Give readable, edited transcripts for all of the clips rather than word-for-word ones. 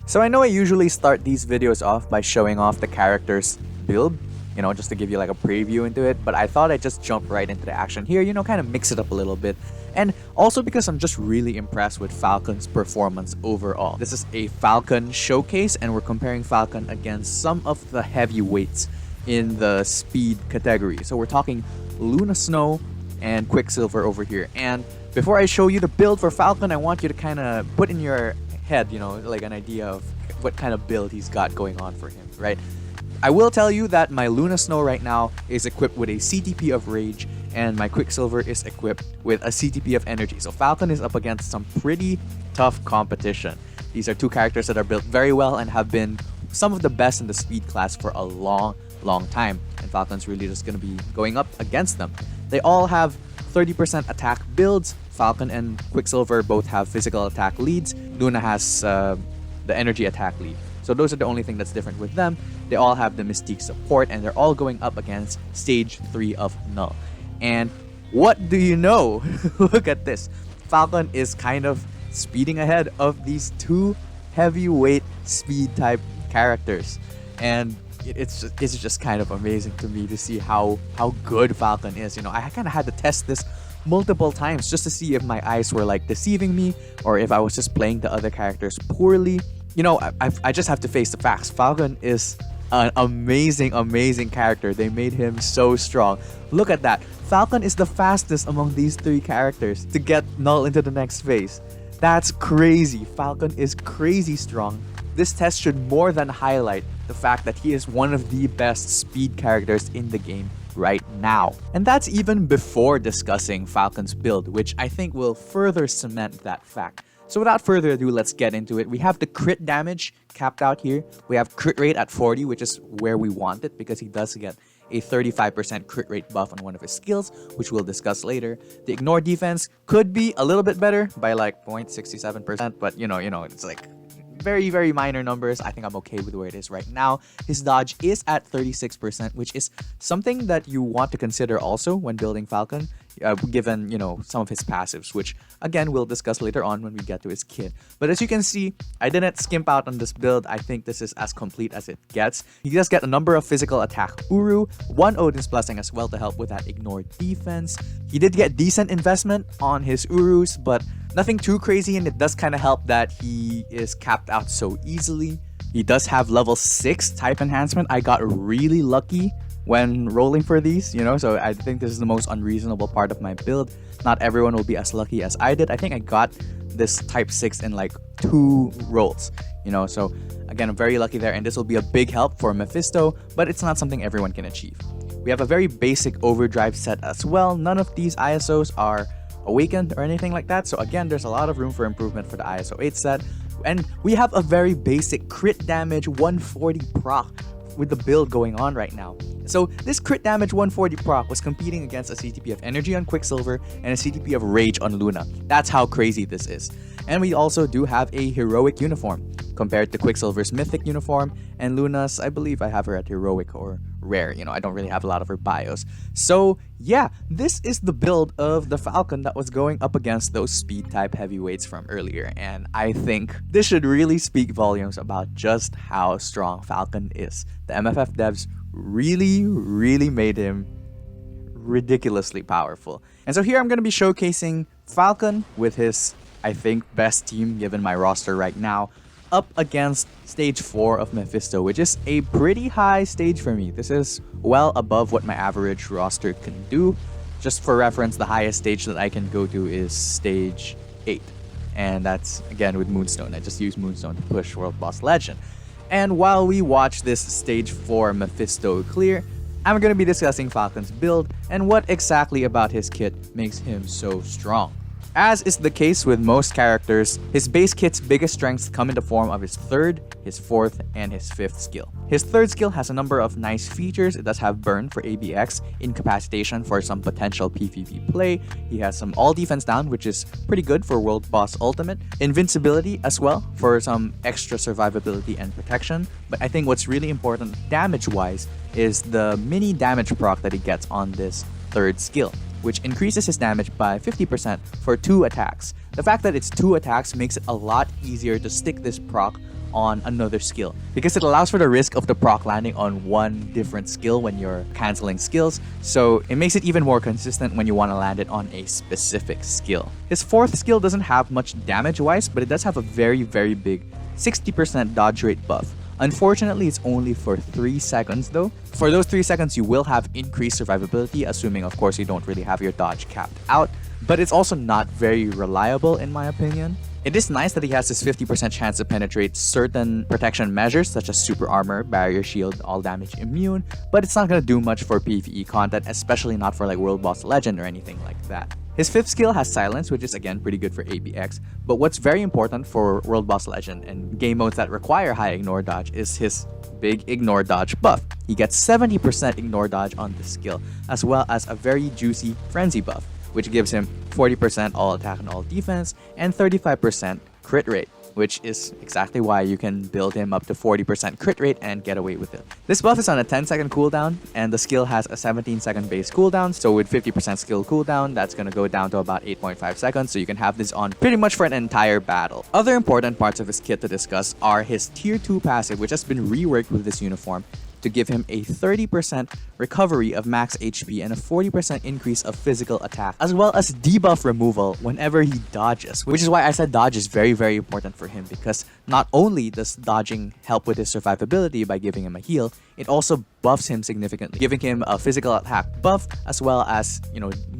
So I know I usually start these videos off by showing off the character's build, just to give you like a preview into it, but I thought I'd just jump right into the action here, kind of mix it up a little bit. And also because I'm just really impressed with Falcon's performance overall. This is a Falcon showcase and we're comparing Falcon against some of the heavyweights in the speed category. So we're talking Luna Snow and Quicksilver over here. And before I show you the build for Falcon, I want you to kind of put in your head, like an idea of what kind of build he's got going on for him, right? I will tell you that my Luna Snow right now is equipped with a CTP of Rage and my Quicksilver is equipped with a CTP of Energy. So Falcon is up against some pretty tough competition. These are two characters that are built very well and have been some of the best in the speed class for a long time. And Falcon's really just going to be going up against them. They all have 30% attack builds. Falcon and Quicksilver both have physical attack leads. Luna has the energy attack lead. So those are the only thing that's different with them. They all have the Mystique support and they're all going up against stage 3 of Null. And what do you know? Look at this. Falcon is kind of speeding ahead of these two heavyweight speed type characters. And it's just kind of amazing to me to see how good Falcon is. I kind of had to test this multiple times just to see if my eyes were like deceiving me or if I was just playing the other characters poorly. I just have to face the facts. Falcon is an amazing character. They made him so strong. Look at that. Falcon is the fastest among these three characters to get Null into the next phase. That's crazy. Falcon is crazy strong. This test should more than highlight the fact that he is one of the best speed characters in the game right now. And that's even before discussing Falcon's build, which I think will further cement that fact. So without further ado, let's get into it. We have the crit damage capped out here. We have crit rate at 40, which is where we want it because he does get a 35% crit rate buff on one of his skills, which we'll discuss later. The ignore defense could be a little bit better by like 0.67%, but it's like very minor numbers. I think I'm okay with where it is right now. His dodge is at 36%, which is something that you want to consider also when building Falcon, given some of his passives, which again we'll discuss later on when we get to his kit. But as you can see, I didn't skimp out on this build. I think this is as complete as it gets. He does get a number of physical attack Uru, one Odin's Blessing as well to help with that ignore defense. He did get decent investment on his Urus, but nothing too crazy, and it does kind of help that he is capped out so easily. He does have level 6 type enhancement. I got really lucky when rolling for these, so I think this is the most unreasonable part of my build. Not everyone will be as lucky as I did. I think I got this type 6 in like 2 rolls, so again, I'm very lucky there, and this will be a big help for Mephisto, but it's not something everyone can achieve. We have a very basic overdrive set as well. None of these ISOs are awakened or anything like that, so again, there's a lot of room for improvement for the ISO 8 set. And we have a very basic crit damage 140 proc with the build going on right now. So this crit damage 140 proc was competing against a CTP of Energy on Quicksilver and a CTP of Rage on Luna. That's how crazy this is. And we also do have a heroic uniform compared to Quicksilver's mythic uniform, and Luna's, I believe I have her at heroic or rare. I don't really have a lot of her bios. So yeah, this is the build of the Falcon that was going up against those speed type heavyweights from earlier, and I think this should really speak volumes about just how strong Falcon is. The MFF devs really made him ridiculously powerful. And so here I'm going to be showcasing Falcon with his, I think, best team given my roster right now, up against stage 4 of Mephisto, which is a pretty high stage for me. This is well above what my average roster can do. Just for reference, the highest stage that I can go to is stage 8. And that's, again, with Moonstone. I just use Moonstone to push World Boss Legend. And while we watch this stage 4 Mephisto clear, I'm going to be discussing Falcon's build and what exactly about his kit makes him so strong. As is the case with most characters, his base kit's biggest strengths come in the form of his 3rd, his 4th, and his 5th skill. His 3rd skill has a number of nice features. It does have Burn for ABX, Incapacitation for some potential PvP play. He has some all defense down, which is pretty good for World Boss Ultimate. Invincibility as well for some extra survivability and protection. But I think what's really important damage-wise is the mini damage proc that he gets on this 3rd skill, which increases his damage by 50% for 2 attacks. The fact that it's 2 attacks makes it a lot easier to stick this proc on another skill, because it allows for the risk of the proc landing on one different skill when you're canceling skills, so it makes it even more consistent when you want to land it on a specific skill. His fourth skill doesn't have much damage wise, but it does have a very big 60% dodge rate buff. Unfortunately, it's only for 3 seconds though. For those 3 seconds, you will have increased survivability, assuming of course you don't really have your dodge capped out, but it's also not very reliable in my opinion. It is nice that he has this 50% chance to penetrate certain protection measures such as super armor, barrier shield, all damage immune, but it's not gonna do much for PvE content, especially not for like World Boss Legend or anything like that. His fifth skill has silence, which is again pretty good for ABX, but what's very important for World Boss Legend and game modes that require high ignore dodge is his big ignore dodge buff. He gets 70% ignore dodge on this skill, as well as a very juicy frenzy buff, which gives him 40% all attack and all defense and 35% crit rate, which is exactly why you can build him up to 40% crit rate and get away with it. This buff is on a 10-second cooldown, and the skill has a 17-second base cooldown, so with 50% skill cooldown, that's gonna go down to about 8.5 seconds, so you can have this on pretty much for an entire battle. Other important parts of his kit to discuss are his tier 2 passive, which has been reworked with this uniform to give him a 30% recovery of max HP and a 40% increase of physical attack, as well as debuff removal whenever he dodges, which is why I said dodge is very important for him, because not only does dodging help with his survivability by giving him a heal, it also buffs him significantly, giving him a physical attack buff as well as,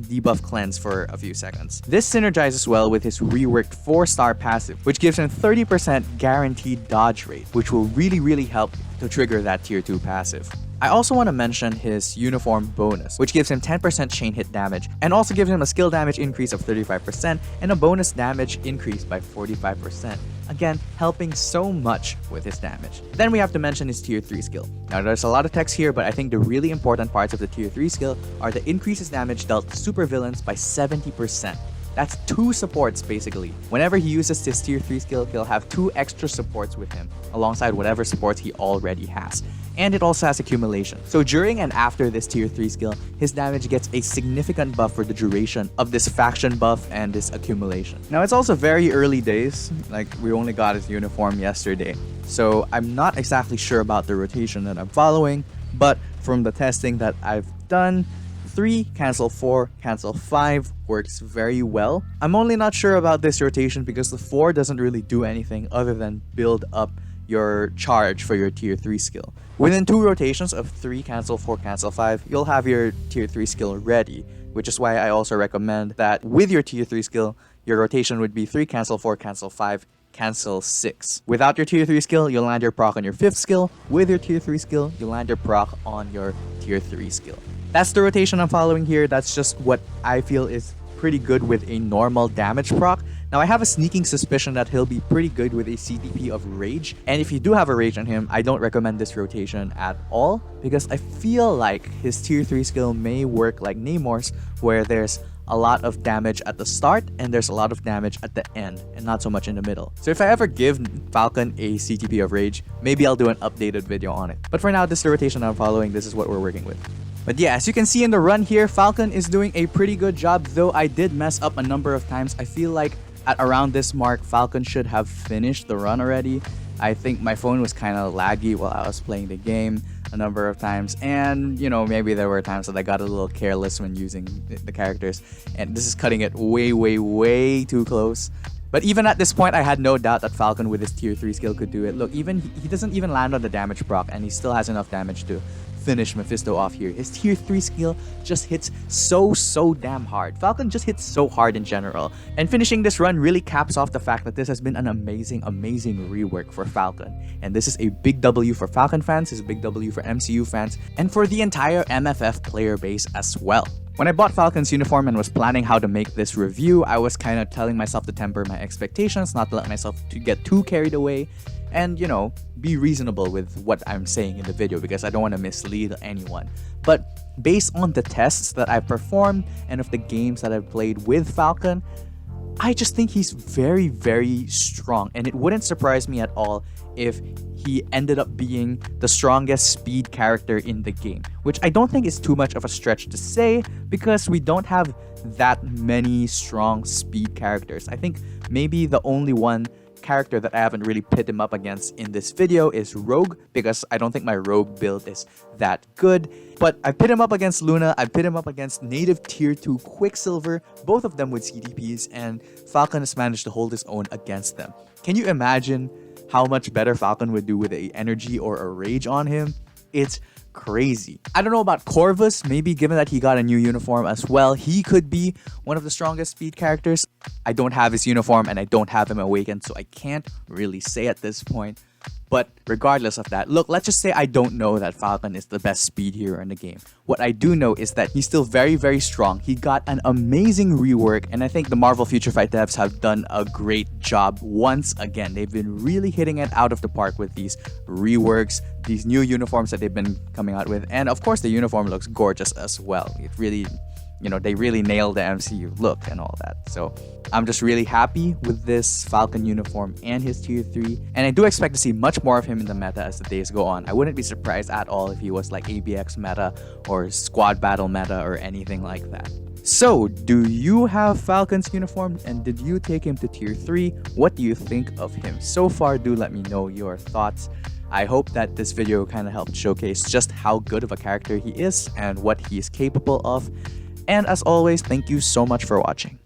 debuff cleanse for a few seconds. This synergizes well with his reworked 4-star passive, which gives him 30% guaranteed dodge rate, which will really help to trigger that tier 2 passive. I also want to mention his uniform bonus, which gives him 10% chain hit damage and also gives him a skill damage increase of 35% and a bonus damage increase by 45%. Again, helping so much with his damage. Then we have to mention his tier 3 skill. Now there's a lot of text here, but I think the really important parts of the tier 3 skill are the increases damage dealt to supervillains by 70%. That's 2 supports basically. Whenever he uses this tier 3 skill, he'll have 2 extra supports with him, alongside whatever supports he already has. And it also has accumulation. So during and after this tier 3 skill, his damage gets a significant buff for the duration of this faction buff and this accumulation. Now it's also very early days, like we only got his uniform yesterday. So I'm not exactly sure about the rotation that I'm following, but from the testing that I've done, 3, cancel 4, cancel 5 works very well. I'm only not sure about this rotation because the 4 doesn't really do anything other than build up your charge for your tier 3 skill. Within 2 rotations of 3, cancel 4, cancel 5, you'll have your tier 3 skill ready, which is why I also recommend that with your tier 3 skill, your rotation would be 3, cancel 4, cancel 5, cancel 6. Without your tier 3 skill, you'll land your proc on your 5th skill. With your tier 3 skill, you'll land your proc on your tier 3 skill. That's the rotation I'm following here. That's just what I feel is pretty good with a normal damage proc. Now I have a sneaking suspicion that he'll be pretty good with a CTP of Rage, and if you do have a Rage on him, I don't recommend this rotation at all, because I feel like his tier 3 skill may work like Namor's, where there's a lot of damage at the start and there's a lot of damage at the end and not so much in the middle. So if I ever give Falcon a CTP of Rage, maybe I'll do an updated video on it. But for now, this is the rotation I'm following. This is what we're working with. But yeah, as you can see in the run here, Falcon is doing a pretty good job, though I did mess up a number of times. I feel like at around this mark, Falcon should have finished the run already. I think my phone was kind of laggy while I was playing the game a number of times, and maybe there were times that I got a little careless when using the characters, and this is cutting it way too close. But even at this point, I had no doubt that Falcon with his tier 3 skill could do it. Look, he doesn't even land on the damage proc, and he still has enough damage to finish Mephisto off here. His tier 3 skill just hits so damn hard. Falcon just hits so hard in general. And finishing this run really caps off the fact that this has been an amazing rework for Falcon. And this is a big W for Falcon fans, this is a big W for MCU fans, and for the entire MFF player base as well. When I bought Falcon's uniform and was planning how to make this review, I was kind of telling myself to temper my expectations, not to let myself to get too carried away, and be reasonable with what I'm saying in the video because I don't want to mislead anyone. But based on the tests that I've performed and of the games that I've played with Falcon, I just think he's very strong, and it wouldn't surprise me at all if he ended up being the strongest speed character in the game, which I don't think is too much of a stretch to say because we don't have that many strong speed characters. I think maybe the only one character that I haven't really pit him up against in this video is Rogue, because I don't think my Rogue build is that good. But I pit him up against Luna, I pit him up against native tier 2 Quicksilver, both of them with CDPs, and Falcon has managed to hold his own against them. Can you imagine how much better Falcon would do with a energy or a rage on him? It's crazy. I don't know about Corvus. Maybe given that he got a new uniform as well, he could be one of the strongest speed characters. I don't have his uniform and I don't have him awakened, so I can't really say at this point. But regardless of that, look, let's just say I don't know that Falcon is the best speed hero in the game. What I do know is that he's still very, very strong. He got an amazing rework, and I think the Marvel Future Fight devs have done a great job once again. They've been really hitting it out of the park with these reworks, these new uniforms that they've been coming out with, and of course the uniform looks gorgeous as well. It really, they really nailed the MCU look and all that. So I'm just really happy with this Falcon uniform and his tier 3. And I do expect to see much more of him in the meta as the days go on. I wouldn't be surprised at all if he was like ABX meta or squad battle meta or anything like that. So, do you have Falcon's uniform and did you take him to tier 3? What do you think of him so far? Do let me know your thoughts. I hope that this video kind of helped showcase just how good of a character he is and what he is capable of. And as always, thank you so much for watching.